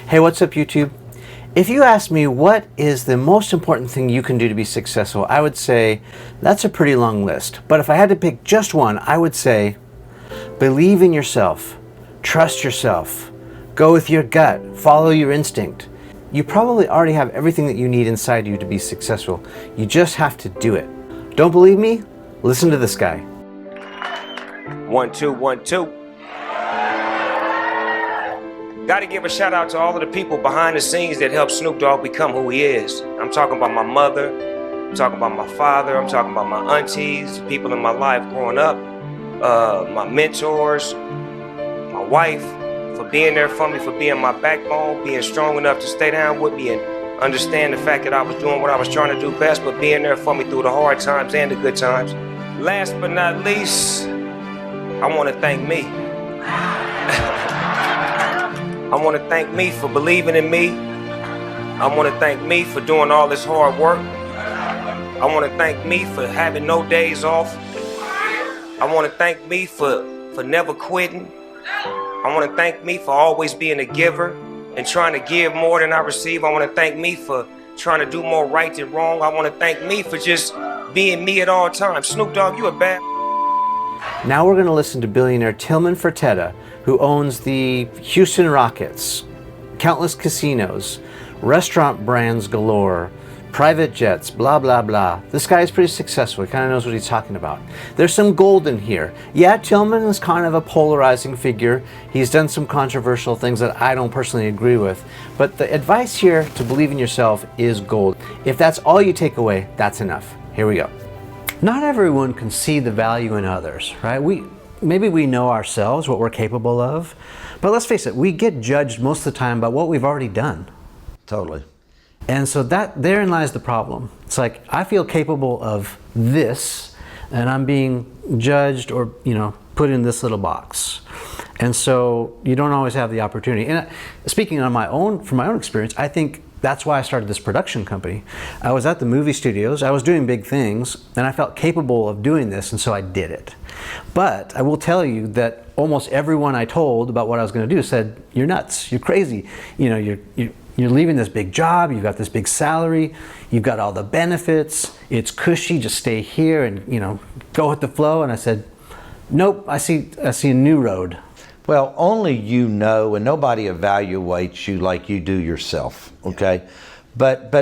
Hey, what's up, YouTube? If you ask me what is the most important thing you can do to be successful, I would say that's a pretty long list. But if I had to pick just one, I would say believe in yourself, trust yourself, go with your gut, follow your instinct. You probably already have everything that you need inside you to be successful. You just have to do it. Don't believe me? Listen to this guy. 1 2 1 2. Got to give a shout out to all of the people behind the scenes that helped Snoop Dogg become who he is. I'm talking about my mother, I'm talking about my father, I'm talking about my aunties, people in my life growing up, my mentors, my wife, for being there for me, for being my backbone, being strong enough to stay down with me and understand the fact that I was doing what I was trying to do best, but being there for me through the hard times and the good times. Last but not least, I want to thank me. I want to thank me for believing in me. I want to thank me for doing all this hard work. I want to thank me for having no days off. I want to thank me for never quitting. I want to thank me for always being a giver and trying to give more than I receive. I want to thank me for trying to do more right than wrong. I want to thank me for just being me at all times. Snoop Dogg, you a bad... Now we're going to listen to billionaire Tilman Fertitta, who owns the Houston Rockets, countless casinos, restaurant brands galore, private jets, blah, blah, blah. This guy is pretty successful. He kind of knows what he's talking about. There's some gold in here. Yeah, Tilman is kind of a polarizing figure. He's done some controversial things that I don't personally agree with. But the advice here to believe in yourself is gold. If that's all you take away, that's enough. Here we go. Not everyone can see the value in others, right? Maybe we know ourselves, what we're capable of, but let's face it, we get judged most of the time by what we've already done. Totally. And so therein lies the problem. It's like, I feel capable of this, and I'm being judged or, put in this little box. And so you don't always have the opportunity. And speaking from my own experience, I think that's why I started this production company. I was at the movie studios, I was doing big things, and I felt capable of doing this, and so I did it. But I will tell you that almost everyone I told about what I was going to do said, "You're nuts, you're crazy. You're leaving this big job, you've got this big salary, you've got all the benefits, it's cushy, just stay here and go with the flow." And I said, "Nope, I see a new road." Well, only you know, and nobody evaluates you like you do yourself, okay? But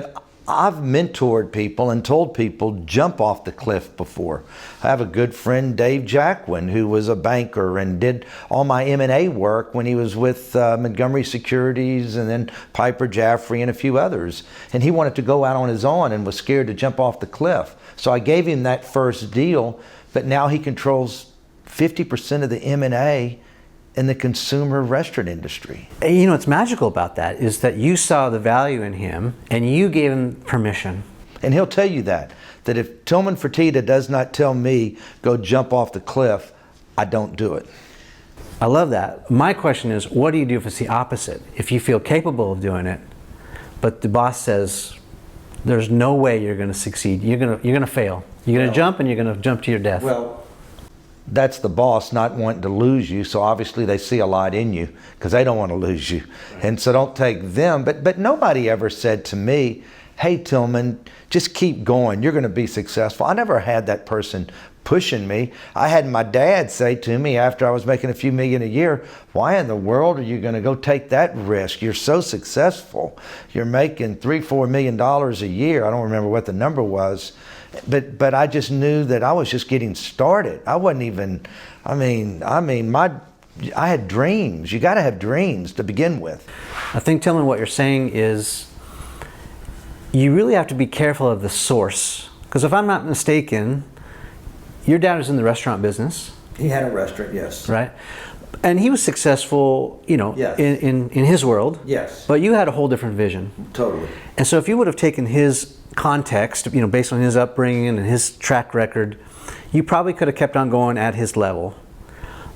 I've mentored people and told people jump off the cliff before. I have a good friend, Dave Jacquin, who was a banker and did all my M&A work when he was with Montgomery Securities and then Piper Jaffray and a few others. And he wanted to go out on his own and was scared to jump off the cliff. So I gave him that first deal, but now he controls 50% of the M&A in the consumer restaurant industry. What's magical about that is that you saw the value in him and you gave him permission. And he'll tell you that if Tilman Fertitta does not tell me, go jump off the cliff, I don't do it. I love that. My question is, what do you do if it's the opposite? If you feel capable of doing it, but the boss says, there's no way you're going to succeed. You're going to fail. You're going to jump and you're going to jump to your death. Well, that's the boss not wanting to lose you, so obviously they see a lot in you because they don't want to lose you. And so don't take them. But nobody ever said to me, "Hey, Tilman, just keep going. You're going to be successful." I never had that person pushing me. I had my dad say to me after I was making a few million a year, "Why in the world are you going to go take that risk? You're so successful. You're making $3-4 million a year." I don't remember what the number was. But I just knew that I was just getting started. I wasn't even, I had dreams. You got to have dreams to begin with. I think, Tilman, what you're saying is you really have to be careful of the source. Because if I'm not mistaken, your dad was in the restaurant business. He had a restaurant, yes. Right? And he was successful, yes. in his world. Yes. But you had a whole different vision. Totally. And so if you would have taken his context, based on his upbringing and his track record, you probably could have kept on going at his level.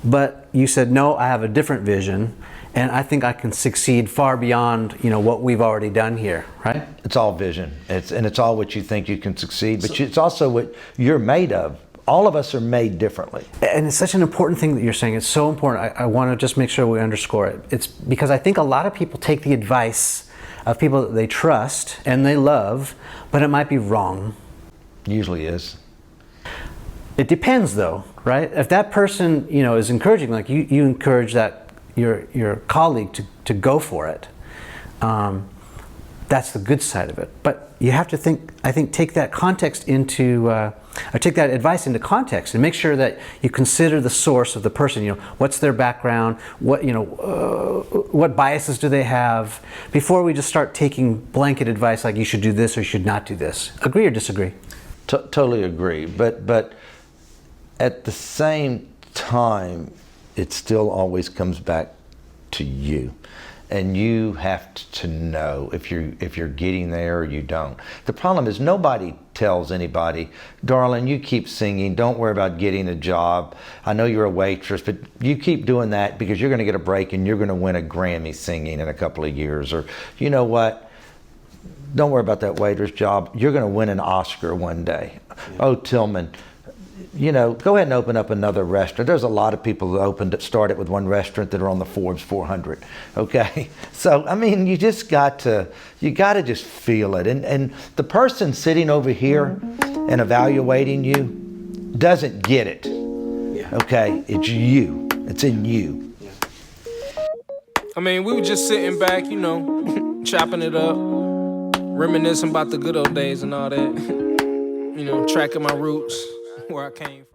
But you said, "No, I have a different vision, and I think I can succeed far beyond, what we've already done here," right? It's all vision. It's all what you think you can succeed, but it's also what you're made of. all of us are made differently. And it's such an important thing that you're saying. It's so important. I want to just make sure we underscore it. It's because I think a lot of people take the advice of people that they trust and they love, but it might be wrong. Usually is. It depends though, right? If that person, is encouraging, like you encourage that your colleague to go for it, that's the good side of it. But you have to take that context or take that advice into context and make sure that you consider the source of the person. What's their background? What biases do they have? Before we just start taking blanket advice like you should do this or you should not do this. Agree or disagree? Totally agree. But at the same time, it still always comes back to you. And you have to know if you're getting there or you don't. The problem is nobody tells anybody, darling, you keep singing, don't worry about getting a job. I know you're a waitress, but you keep doing that because you're going to get a break and you're going to win a Grammy singing in a couple of years. Or you know what? Don't worry about that waitress job. You're going to win an Oscar one day. Yeah. Oh, Tilman, go ahead and open up another restaurant. There's a lot of people that started with one restaurant that are on the Forbes 400. Okay, so you just got to just feel it. And the person sitting over here and evaluating you doesn't get it. Yeah. Okay, it's you. It's in you. Yeah. We were just sitting back, chopping it up, reminiscing about the good old days and all that. Tracking my roots. Where I came from.